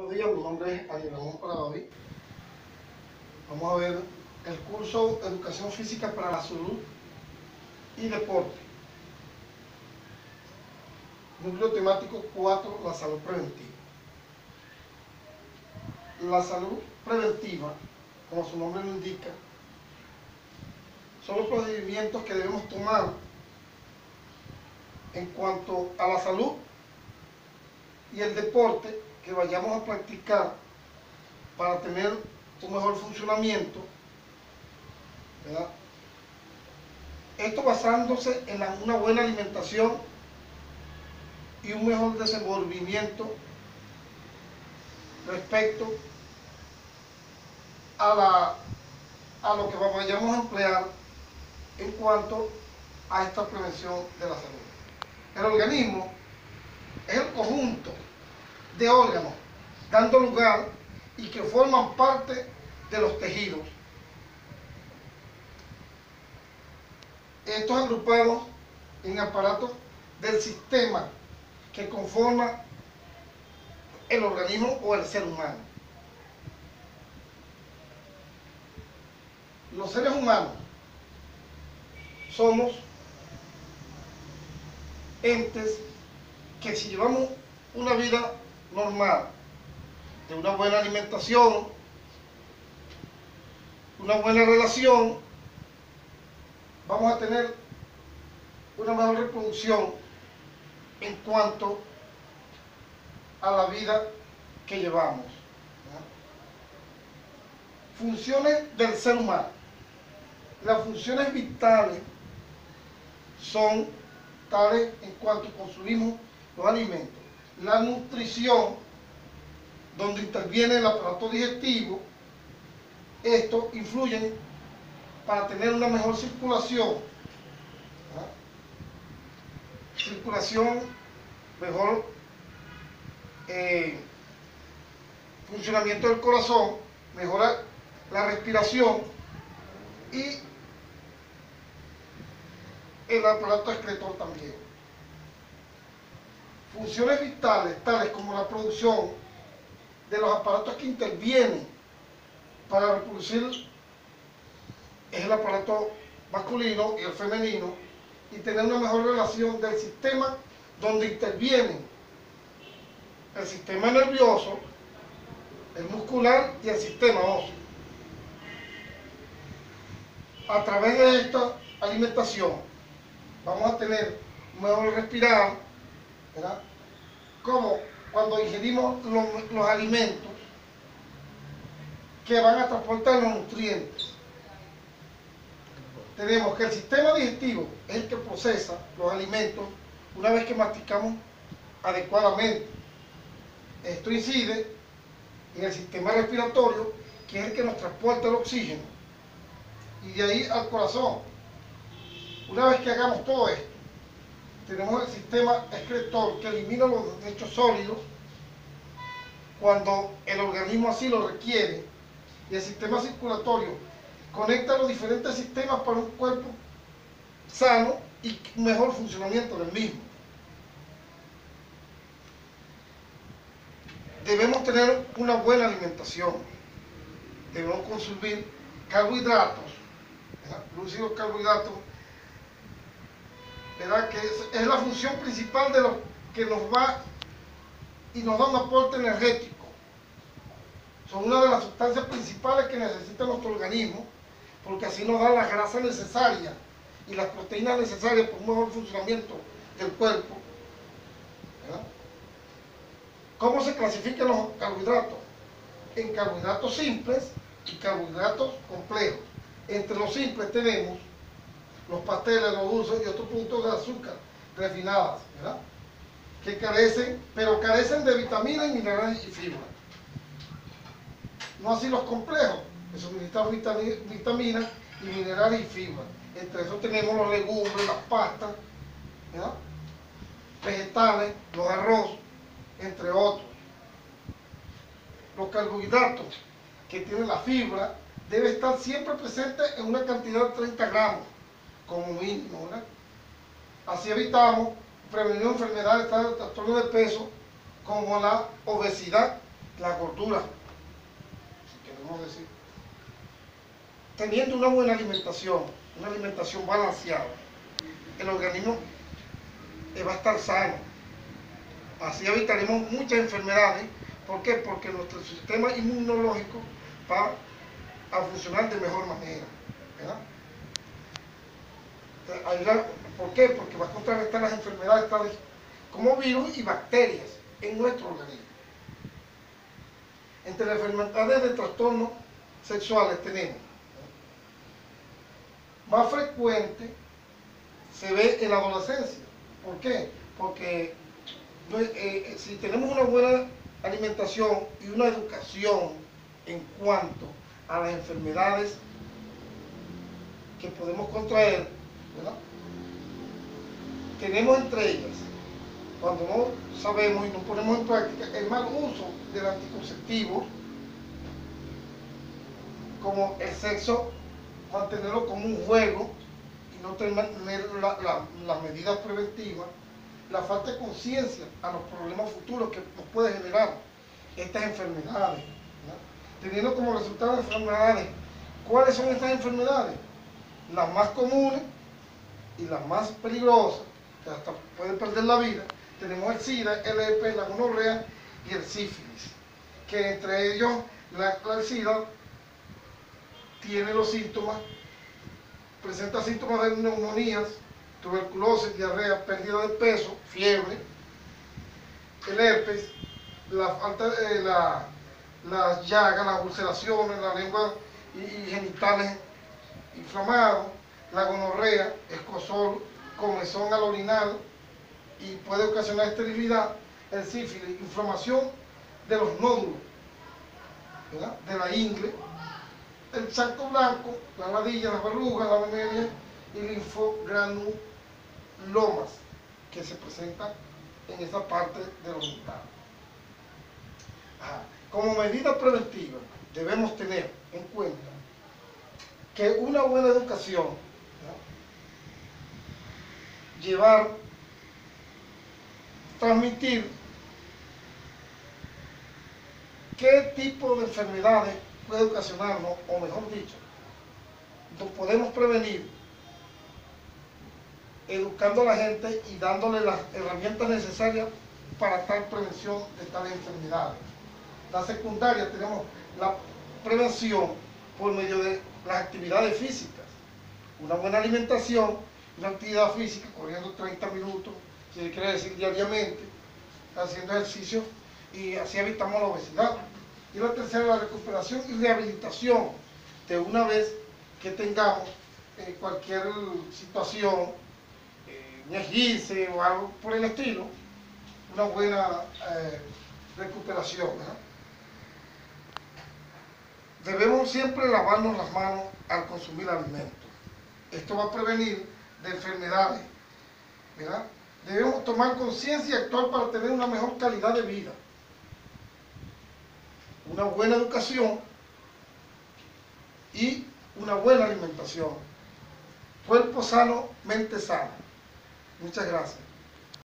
Buenos días, mi nombre es Ariel Ramón Paradaví. Vamos a ver el curso Educación Física para la Salud y Deporte. Núcleo temático 4, la salud preventiva. La salud preventiva, como su nombre lo indica, son los procedimientos que debemos tomar en cuanto a la salud y el deporte que vayamos a practicar para tener un mejor funcionamiento, ¿verdad? Esto basándose en una buena alimentación y un mejor desenvolvimiento respecto a lo que vayamos a emplear en cuanto a esta prevención de la salud. El organismo es el conjunto de órganos dando lugar y que forman parte de los tejidos. Estos agrupados en aparatos del sistema que conforma el organismo o el ser humano. Los seres humanos somos entes que, si llevamos una vida normal, de una buena alimentación, una buena relación, vamos a tener una mejor reproducción en cuanto a la vida que llevamos, ¿verdad? Funciones del ser humano. Las funciones vitales son tales en cuanto consumimos los alimentos. La nutrición, donde interviene el aparato digestivo, esto influye para tener una mejor circulación, ¿verdad? Circulación, mejor funcionamiento del corazón, mejora la respiración y el aparato excretor también. Funciones vitales, tales como la producción de los aparatos que intervienen para reproducir, es el aparato masculino y el femenino, y tener una mejor relación del sistema donde intervienen el sistema nervioso, el muscular y el sistema óseo. A través de esta alimentación vamos a tener un mejor respirar, ¿verdad? Como cuando ingerimos los alimentos que van a transportar los nutrientes. Tenemos que el sistema digestivo es el que procesa los alimentos una vez que masticamos adecuadamente. Esto incide en el sistema respiratorio, que es el que nos transporta el oxígeno, y de ahí al corazón. Una vez que hagamos todo esto, tenemos el sistema excretor, que elimina los desechos sólidos cuando el organismo así lo requiere, y el sistema circulatorio conecta los diferentes sistemas para un cuerpo sano y mejor funcionamiento del mismo. Debemos tener una buena alimentación, debemos consumir carbohidratos, ¿verdad? Producir los carbohidratos, ¿verdad? Que es la función principal de lo que nos va y nos da un aporte energético. Son una de las sustancias principales que necesita nuestro organismo, porque así nos da la grasa necesaria y las proteínas necesarias para un mejor funcionamiento del cuerpo, ¿verdad? ¿Cómo se clasifican los carbohidratos? En carbohidratos simples y carbohidratos complejos. Entre los simples tenemos los pasteles, los dulces y otros productos de azúcar refinadas, ¿verdad? Que carecen de vitaminas y minerales y fibra. No así los complejos, que suministran vitaminas y minerales y fibra. Entre esos tenemos los legumbres, las pastas, ¿verdad? Vegetales, los arroz, entre otros. Los carbohidratos que tienen la fibra debe estar siempre presente en una cantidad de 30 gramos como mínimo, ¿verdad? Así evitamos prevenir enfermedades, trastornos de peso como la obesidad la gordura, si queremos decir. Teniendo una buena alimentación, una alimentación balanceada, el organismo va a estar sano. Así evitaremos muchas enfermedades. ¿Por qué? Porque nuestro sistema inmunológico va a funcionar de mejor manera, ¿verdad? ¿Por qué? Porque va a contrarrestar las enfermedades tales como virus y bacterias en nuestro organismo. Entre las enfermedades de trastornos sexuales tenemos, más frecuente se ve en la adolescencia. ¿Por qué? Porque si tenemos una buena alimentación y una educación en cuanto a las enfermedades que podemos contraer, ¿verdad? Tenemos entre ellas, cuando no sabemos y no ponemos en práctica, el mal uso del anticonceptivo, como el sexo, mantenerlo como un juego y no tener las medidas preventivas, la falta de conciencia a los problemas futuros que nos puede generar estas enfermedades, ¿no? Teniendo como resultado de enfermedades, ¿cuáles son estas enfermedades? Las más comunes y las más peligrosas, que hasta pueden perder la vida. Tenemos el SIDA, el herpes, la gonorrea y el sífilis, que entre ellos el SIDA tiene los síntomas, presenta síntomas de neumonías, tuberculosis, diarrea, pérdida de peso, fiebre. El herpes, las llagas, las ulceraciones, la lengua y genitales inflamados. La gonorrea, escozor, comezón al orinar y puede ocasionar esterilidad. El sífilis, inflamación de los nódulos, ¿verdad?, de la ingle. El chancro blanco, la ladilla, las verrugas, la anemia y linfogranulomas que se presentan en esa parte de los genitales. Como medida preventiva debemos tener en cuenta que una buena educación, ¿no?, transmitir qué tipo de enfermedades puede ocasionarnos, o mejor dicho, lo podemos prevenir educando a la gente y dándole las herramientas necesarias para tal prevención de tales enfermedades. La secundaria tenemos la prevención por medio de las actividades físicas, una buena alimentación, una actividad física, corriendo 30 minutos, si se quiere decir diariamente, haciendo ejercicio, y así evitamos la obesidad. Y la tercera, la recuperación y rehabilitación de una vez que tengamos cualquier situación, un esguince o algo por el estilo, una buena recuperación, ¿verdad? Debemos siempre lavarnos las manos al consumir alimentos. Esto va a prevenir de enfermedades, ¿verdad? Debemos tomar conciencia y actuar para tener una mejor calidad de vida, una buena educación y una buena alimentación. Cuerpo sano, mente sana. Muchas gracias.